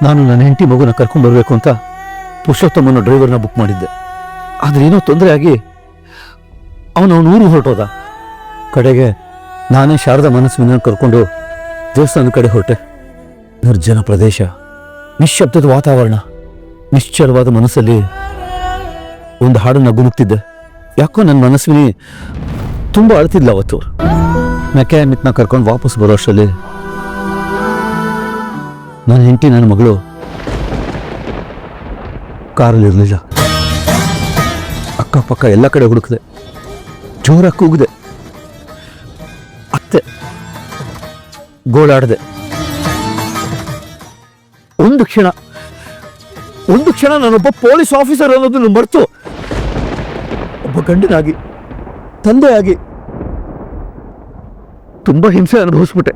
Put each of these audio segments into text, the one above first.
ನಾನು ನನ್ನ ಹೆಂಡತಿ ಮಗುನ ಕರ್ಕೊಂಡ್ಬರ್ಬೇಕು ಅಂತ ಪುರುಷೋತ್ತಮನ ಡ್ರೈವರ್ನ ಬುಕ್ ಮಾಡಿದ್ದೆ. ಆದ್ರೆ ಏನೋ ತೊಂದರೆ ಆಗಿ ಅವನು ಊರು ಹೊರಟೋದ. ಕಡೆಗೆ ನಾನೇ ಶಾರದಾ ಮನಸ್ವಿನ ಕರ್ಕೊಂಡು ದೇವಸ್ಥಾನದ ಕಡೆ ಹೊರಟೆ. ನಿರ್ಜನ ಪ್ರದೇಶ, ನಿಶ್ಶಬ್ದದ ವಾತಾವರಣ, ನಿಶ್ಚಲವಾದ ಮನಸ್ಸಲ್ಲಿ ಒಂದು ಹಾಡನ್ನ ಗುನುಕ್ತಿದ್ದೆ. ಯಾಕೋ ನನ್ನ ಮನಸ್ವಿನಿ ತುಂಬ ಅಳ್ತಿದ್ಲ ಅವತ್ತು. ಮೆಕ್ಯಾನಿಕ್ನ ಕರ್ಕೊಂಡು ವಾಪಸ್ ಬರೋ ಅಷ್ಟರಲ್ಲಿ ನನ್ನ ಹೆಂಡತಿ ನನ್ನ ಮಗಳು ಕಾರಲ್ಲಿರಲಿಲ್ಲ. ಅಕ್ಕಪಕ್ಕ ಎಲ್ಲ ಕಡೆ ಹುಡುಕಿದೆ, ಜೋರಾಗಿ ಕೂಗಿದೆ, ಅತ್ತೆ ಗೋಳಾಡಿದೆ. ಒಂದು ಕ್ಷಣ ನಾನೊಬ್ಬ ಪೊಲೀಸ್ ಆಫೀಸರ್ ಅನ್ನೋದನ್ನು ಮರೆತು ಒಬ್ಬ ಗಂಡನಾಗಿ, ತಂದೆಯಾಗಿ ತುಂಬಾ ಹಿಂಸೆ ಅನುಭವಿಸ್ಬಿಟ್ಟೆ.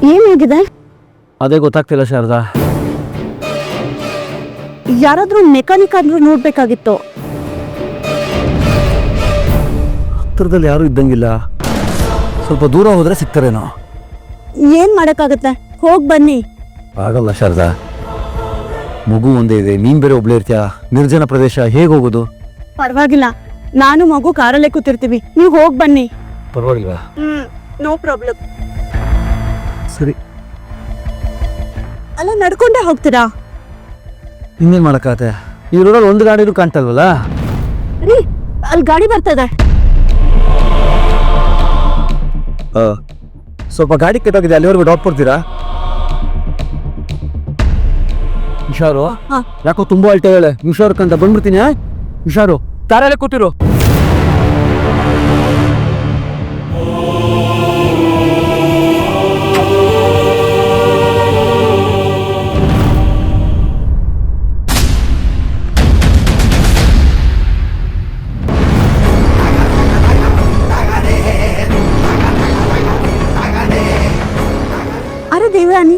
ಏನಾಗಿದೆ? ಅದೇ ಗೊತ್ತಾಗ್ತಿಲ್ಲ ಶಾರದಾ. ಯಾರಾದ್ರೂ ಮೆಕ್ಯಾನಿಕ್ ಆದ್ರೂ ನೋಡ್ಬೇಕಾಗಿತ್ತು. ಹತ್ರದಲ್ಲಿ ಯಾರು ಇದ್ದಂಗಿಲ್ಲ. ಸ್ವಲ್ಪ ದೂರ ಹೋದ್ರೆ ಸಿಗ್ತಾರೇನೋ. ಏನ್ ಮಾಡಕ್ಕಾಗತ್ತೆ, ಹೋಗ್ ಬನ್ನಿ. ಆಗಲ್ಲ ಶಾರದಾ, ಮಗು ಒಂದೇ ಇದೆ, ನೀನ್ ಬೇರೆ ಒಬ್ಳೇ ಇರ್ತೀಯ. ನಿರ್ಜನ ಪ್ರದೇಶ, ಹೇಗೆ ಹೋಗೋದು? ಪರವಾಗಿಲ್ಲ, ನಾನು ಮಗು ಕಾರಲ್ಲೇ ಕೂತಿರ್ತೀವಿ, ನೀವು ಹೋಗ್ ಬನ್ನಿ. ಪರವಾಗಿಲ್ವಾ? No problem. ಸರಿ. ಅಲ್ಲ, ನಡ್ಕೊಂಡೇ ಹೋಗ್ತೀರಾ? ಇನ್ನೇನ್ ಮಾಡಕ್ಕಾಗತ್ತೆ, ಈ ರೋಡಲ್ಲಿ ಒಂದು ಗಾಡಿನೂ ಕಾಣ್ತಲ್ವಲ್ಲ. ರೀ, ಅಲ್ಲಿ ಗಾಡಿ ಬರ್ತದೆ. ಸ್ವಲ್ಪ ಗಾಡಿ ಕೆಟ್ಟೋಗಿದೆ, ಅಲ್ಲಿವರೆಗೂ ಡ್ರಾಪ್ ಕೊಡ್ತೀರಾ? ಹುಷಾರು. ಯಾಕೋ ತುಂಬಾ ಅಳ್ತಾ ಹೇಳೆ. ಹುಷಾರ್ಕಂತ ಬಂದ್ಬಿಡ್ತೀನಿ. ಹುಷಾರು, ತಾರಲ್ಲೇ ಕೂತಿರು. ಅರೆ ದೇವರಾಣಿ,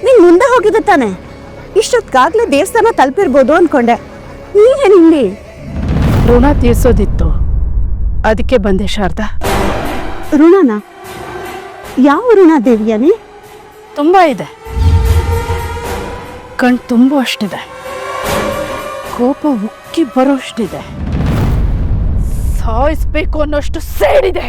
ನೀನ್ ಮುಂದೆ ಹೋಗಿದ್ದೆ ತಾನೆ? ಇಷ್ಟೊತ್ತಾಗ್ಲೇ ದೇವಸ್ಥಾನ ತಲುಪಿರ್ಬೋದು ಅನ್ಕೊಂಡೆ. ನೀನೇನು ಇಲ್ಲಿ? ಋಣ ತೀರ್ಸೋದಿತ್ತು, ಅದಕ್ಕೆ ಬಂದೆ ಶಾರದಾ. ಋಣನಾ? ಯಾವ ಋಣ ದೇವಿಯಾನಿ? ತುಂಬ ಇದೆ, ಕಣ್ ತುಂಬೋ ಅಷ್ಟಿದೆ, ಕೋಪ ಉಕ್ಕಿ ಬರೋಷ್ಟಿದೆ, ಸಾಯಿಸ್ಬೇಕು ಅನ್ನೋಷ್ಟು ಸೇಡಿದೆ.